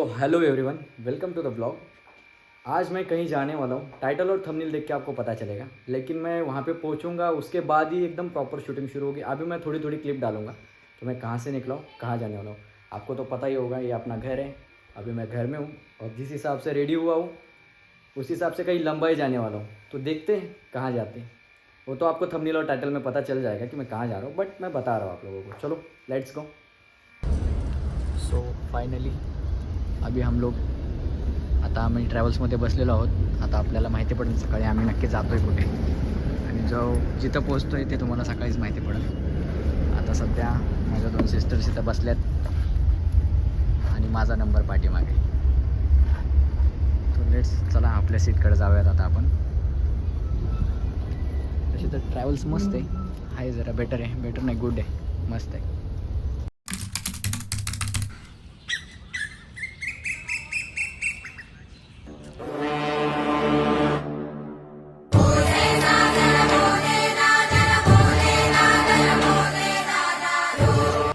So hello everyone, welcome to the blog. आज मैं कहीं जाने वाला हूँ। टाइटल और थंबनेल देख के आपको पता चलेगा, लेकिन मैं वहाँ पे पहुँचूँगा उसके बाद ही एकदम प्रॉपर शूटिंग शुरू होगी। अभी मैं थोड़ी थोड़ी क्लिप डालूंगा कि मैं कहाँ से निकला हूँ, कहाँ जाने वाला हूँ। आपको तो पता ही होगा, ये अपना घर है। अभी मैं घर में हूँ और जिस हिसाब से रेडी हुआ हूँ उस हिसाब से कहीं लंबा ही जाने वाला हूँ। तो देखते हैं कहाँ जाते हैं। वो तो आपको थंबनेल और टाइटल में पता चल जाएगा कि मैं कहाँ जा रहा हूँ, बट मैं बता रहा हूँ आप लोगों को। चलो लेट्स गो। सो फायनली अभी हम लोग आता आम्ही ट्रॅव्हल्समध्ये बसलेलो आहोत। आता आपल्याला माहिती पडेल सकाळी आम्ही नक्की जातो आहे कुठे, आणि जिथं पोचतो आहे ते तुम्हाला सकाळीच माहिती पडेल। आता सध्या माझ्या 2 सिस्टर्स इथं बसल्यात आणि माझा नंबर पाठीमागे। तो लेट्स चला आपल्या सीटकडे जाऊयात आता आपण। तशी तर ट्रॅव्हल्स मस्त आहे जरा बेटर आहे, बेटर नाही गुड आहे, मस्त आहे।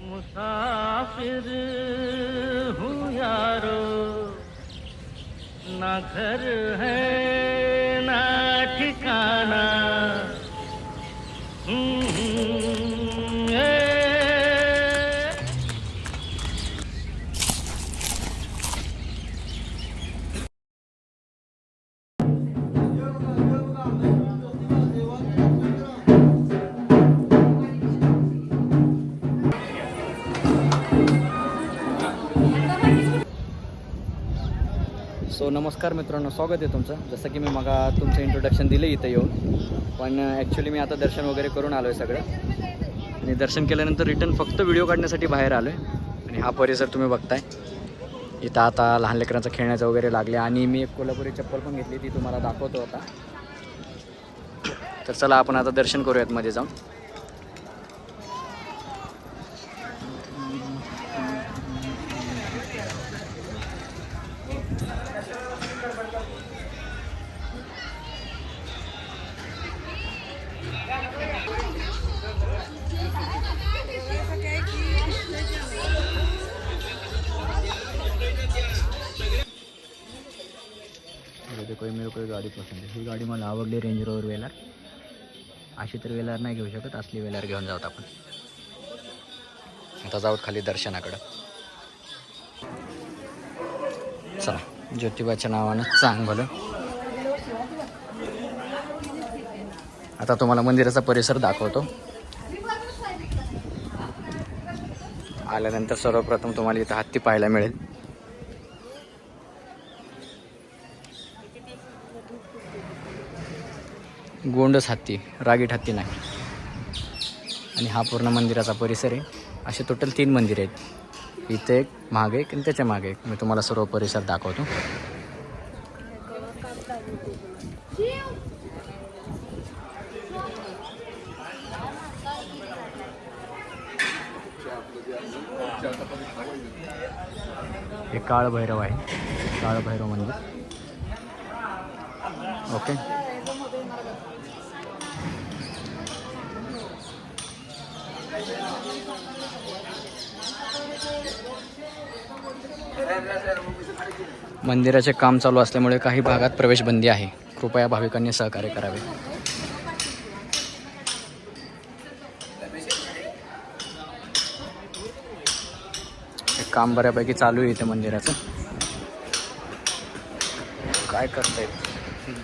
मुसाफिर हूँ यारो, ना घर है ना ठिकाना। सो नमस्कार मित्रांनो, स्वागत आहे तुमचं। जसं की मी मग तुमचं इंट्रोडक्शन दिलं इथं येऊन, पण ॲक्च्युली मी आता दर्शन वगैरे करून आलो आहे सगळं। आणि दर्शन केल्यानंतर रिटर्न फक्त व्हिडिओ काढण्यासाठी बाहेर आलो आहे। आणि हा परिसर तुम्ही बघताय, इथं आता लहान लेकरांचं खेळण्याचं वगैरे लागले। आणि मी एक कोल्हापुरी चप्पल पण घेतली, ती तुम्हाला दाखवतो आता। तर चला आपण आता दर्शन करूयात मध्ये जाऊन। देखो मेरे को गाड़ी पसंद है, ही गाडी मला आवडली, रेंज रोवर वेलर। अशी तर वेलर नाही घेऊ शकत, असली वेलर घेऊन जाऊत आपण। आता जाऊत खाली दर्शनाकडं। चला, ज्योतिबाच्या नावानं चांग भलं। आता तुम्हाला मंदिराचा परिसर दाखवतो। आल्यानंतर सर्वप्रथम तुम्हाला इथं हत्ती पाहायला मिळेल। गोंडस हत्ती, रागीट हत्ती नाही। आणि हा पूर्ण मंदिराचा परिसर आहे। असे टोटल 3 मंदिर आहेत, इथे एक, मागे एक आणि त्याच्या मागे एक। मी तुम्हाला सर्व परिसर दाखवतो। हे काळ भैरव आहे, काळ भैरव मंदिर। ओके, मंदिराचे काम चालू असल्यामुळे काही भागात प्रवेश बंदी आहे, कृपया भाविकांनी सहकार्य करावे। काम बऱ्यापैकी चालू आहे इथे मंदिराचं। काय करतायत,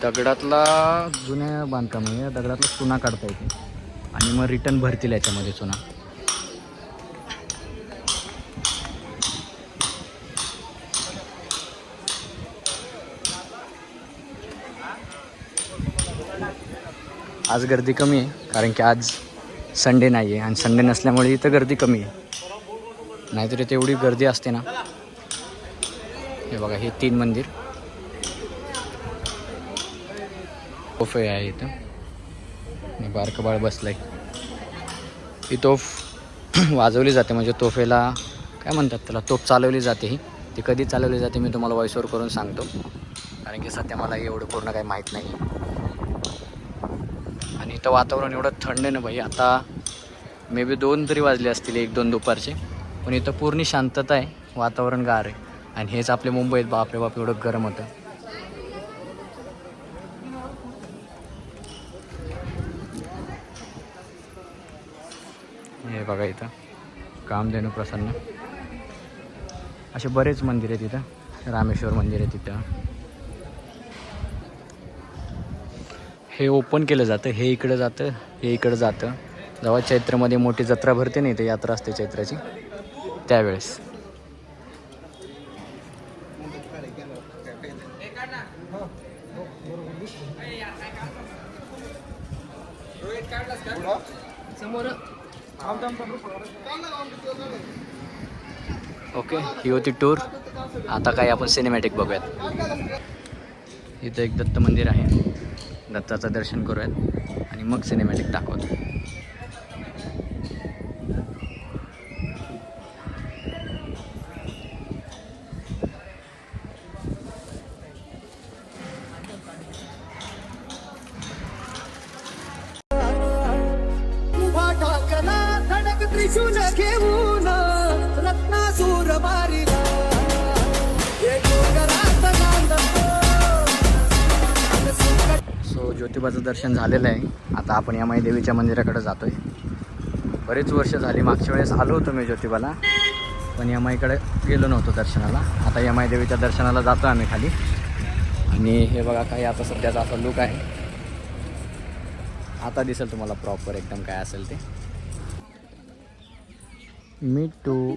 दगडातला जुन्या बांधकाम आहे, दगडातला चुना काढता येते आणि मग रिटर्न भरतील याच्यामध्ये चुना। आज गर्दी कमी आहे, कारण की आज संडे नाही आहे, आणि संडे नसल्यामुळे इथं गर्दी कमी आहे, नाहीतर इथे एवढी गर्दी असते ना। हे बघा, हे 3 मंदिर, तोफे आहे इथं, आणि बारकं बाळ बसलंय। ही तोफ वाजवली जाते, म्हणजे तोफेला काय म्हणतात त्याला, तोफ चालवली जाते। ती कधी चालवली जाते मी तुम्हाला व्हॉइसवर करून सांगतो, कारण की सध्या मला एवढं पूर्ण काही माहीत नाही। आणि इथं वातावरण एवढं थंड आहे ना भाई, आता मे बी 2 तरी वाजले असतील, 1-2 दुपारचे, पण इथं पूर्ण शांतता आहे, वातावरण गार आहे। आणि हेच आपले मुंबईत बापरे बाप एवढं गरम होतं. हे बघा इथं कामधेनू प्रसन्न, असे बरेच मंदिर आहेत इथं. रामेश्वर मंदिर आहे तिथं. हे ओपन केलं जातं, हे इकडं जातं, हे इकडं जातं. जेव्हा चैत्रामध्ये मोठी जत्रा भरते नाही, ते यात्रा असते चैत्राची त्यावेळेस. ओके, ही होती टूर. आता काय आपण सिनेमॅटिक बघूयात. इथं एक दत्त मंदिर आहे, दत्ताचं दर्शन करूयात आणि मग सिनेमॅटिक दाखवतो. त्रिशूल घेऊन रत्नासूर मारिला सो ज्योतिबाचं दर्शन झालेलं आहे. आता आपण यमाई देवीच्या मंदिराकडे जातो आहे. बरेच वर्ष झाली, मागच्या वेळेस आलो होतो मी ज्योतिबाला, पण यमाईकडे गेलो नव्हतो दर्शनाला. आता यमाई देवीच्या दर्शनाला जातो आम्ही खाली. आणि हे बघा काही आता सध्याचा असा लुक आहे. आता दिसेल तुम्हाला प्रॉपर एकदम काय असेल ते. मिठू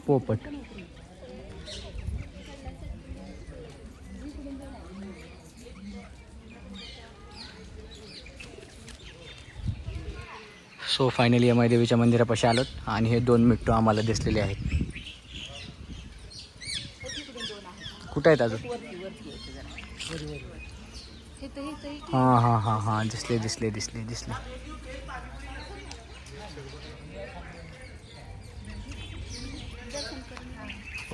पोपट. सो फायनली यमाई देवीच्या मंदिरापाशी आलोत आणि हे 2 मिट्टू आम्हाला दिसलेले आहेत. कुठं आहेत अजून? हां हां हां हां, दिसले दिसले दिसले दिसले.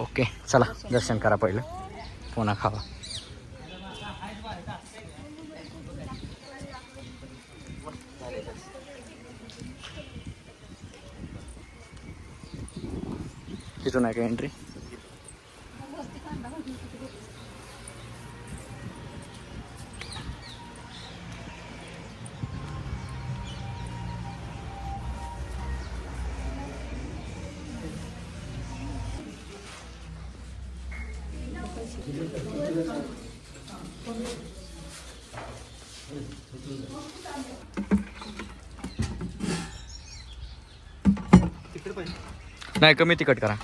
ओके चला दर्शन करा पहिलं, पुन्हा खावा. तिथून आहे का एंट्री? नाही, कमी तिखट करा.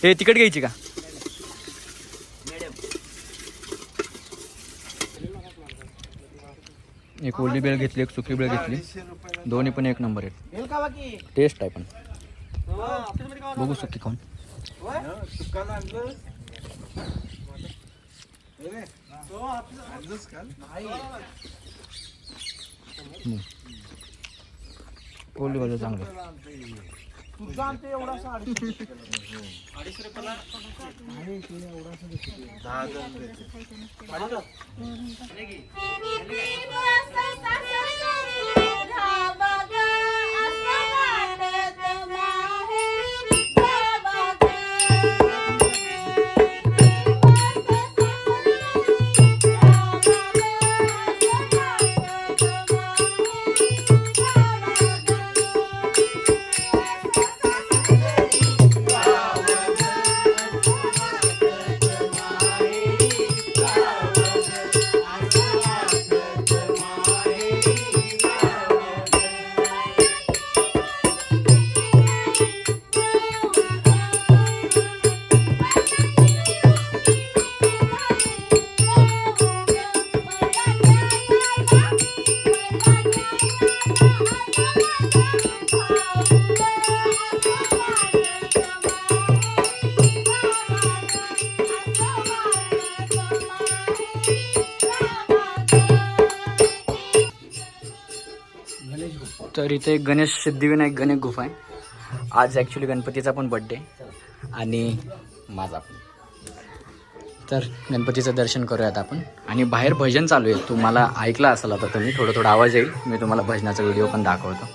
हे तिखट घ्यायची का? एक ओली बेळ घेतली, एक सुकी बेळ घेतली. दोन्ही पण 1 नंबर आहेत. टेस्ट आहे पण. बघू सुकी खाऊन. ओली बाजू चांगली. तर इथे गणेश सिद्धिविनायक गणेश गुफा आहे. आज ॲक्च्युली गणपतीचा पण बड्डे आणि माझा पण. तर गणपतीचं दर्शन करूयात आपण. आणि बाहेर भजन चालू आहे, तुम्हाला ऐकलं असेल आता तुम्ही, थोडं थोडं आवाज येईल. मी तुम्हाला भजनाचा व्हिडिओ पण दाखवतो.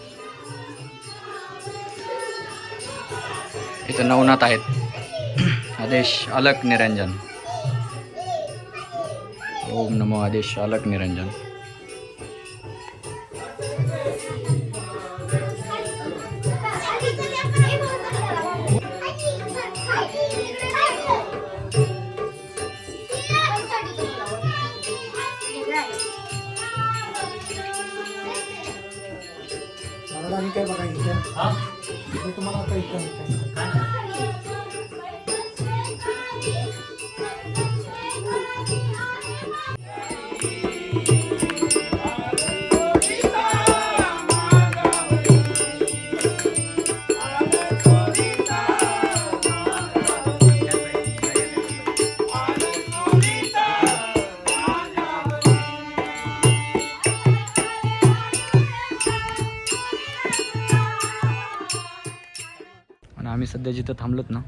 इथं नवनाथ आहेत. आदेश अलक निरंजन. ओम नमो आदेश अलक निरंजन. आणि काय बघायचं तुम्हाला आता आणि आम्ही सध्या जिथं थांबलोत ना,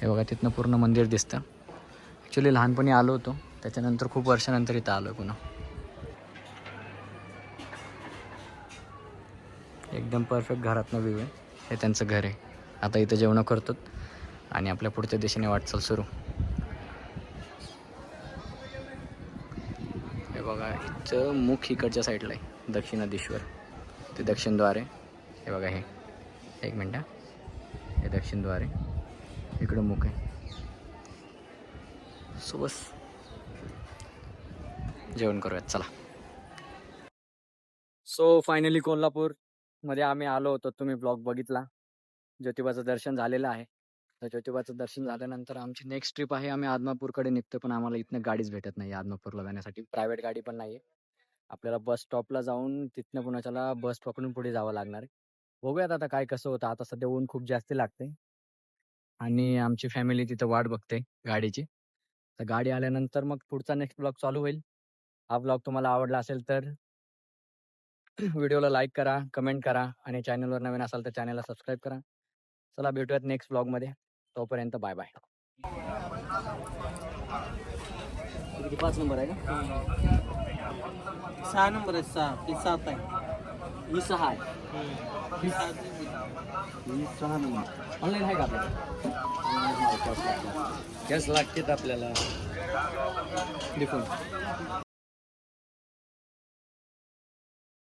हे बघा तिथनं पूर्ण मंदिर दिसतं. ॲक्च्युली लहानपणी आलो होतो, त्याच्यानंतर खूप वर्षानंतर इथं आलो आहे पुन्हा. एकदम परफेक्ट घरातनं व्ह्यू आहे. हे त्यांचं घर आहे. आता इथं जेवणं करतो आणि आपल्या पुढच्या दिशेने वाटचाल सुरू. हे बघा इथं मुख इकडच्या साईडला आहे, दक्षिणाधीश्वर. ते दक्षिणद्वार आहे. हे बघा हे एक मिनटं, हे दक्षिणद्वार आहे, इकडं मुख आहे. सो बस जेवण करूयात चला. सो फायनली कोल्हापूरमध्ये आम्ही आलो होतो. तुम्ही ब्लॉग बघितला. ज्योतिबाचं दर्शन झालेलं आहे. तर ज्योतिबाचं दर्शन झाल्यानंतर आमची नेक्स्ट ट्रिप आहे. आम्ही आदमापूरकडे निघतो, पण आम्हाला इथनं गाडीच भेटत नाही आदमापूरला जाण्यासाठी. प्रायव्हेट गाडी पण नाही आहे. आपल्याला बस स्टॉपला जाऊन तिथनं पुण्याच्याला बस पकडून पुढे जावं लागणार आहे. बघूयात आता काय कसं होतं. आता सध्या ऊन खूप जास्त लागते आणि आमची फॅमिली तिथं वाट बघते गाडीची. तर गाडी आल्यानंतर मग पुढचा नेक्स्ट ब्लॉग चालू होईल. हा ब्लॉग तुम्हाला आवडला असेल तर व्हिडिओला लाईक करा, कमेंट करा आणि चॅनलवर नवीन असाल तर चॅनलला सबस्क्राईब करा. चला भेटूयात नेक्स्ट ब्लॉगमध्ये. तोपर्यंत बाय बाय. 5 नंबर आहे का? 6 नंबर आहे. 6 ते 7 आहे. ही 6 आहे. ही 6 नंबर ऑनलाईन आहे का आपल्याला? कॅश लागतात आपल्याला. डिफॉल्ट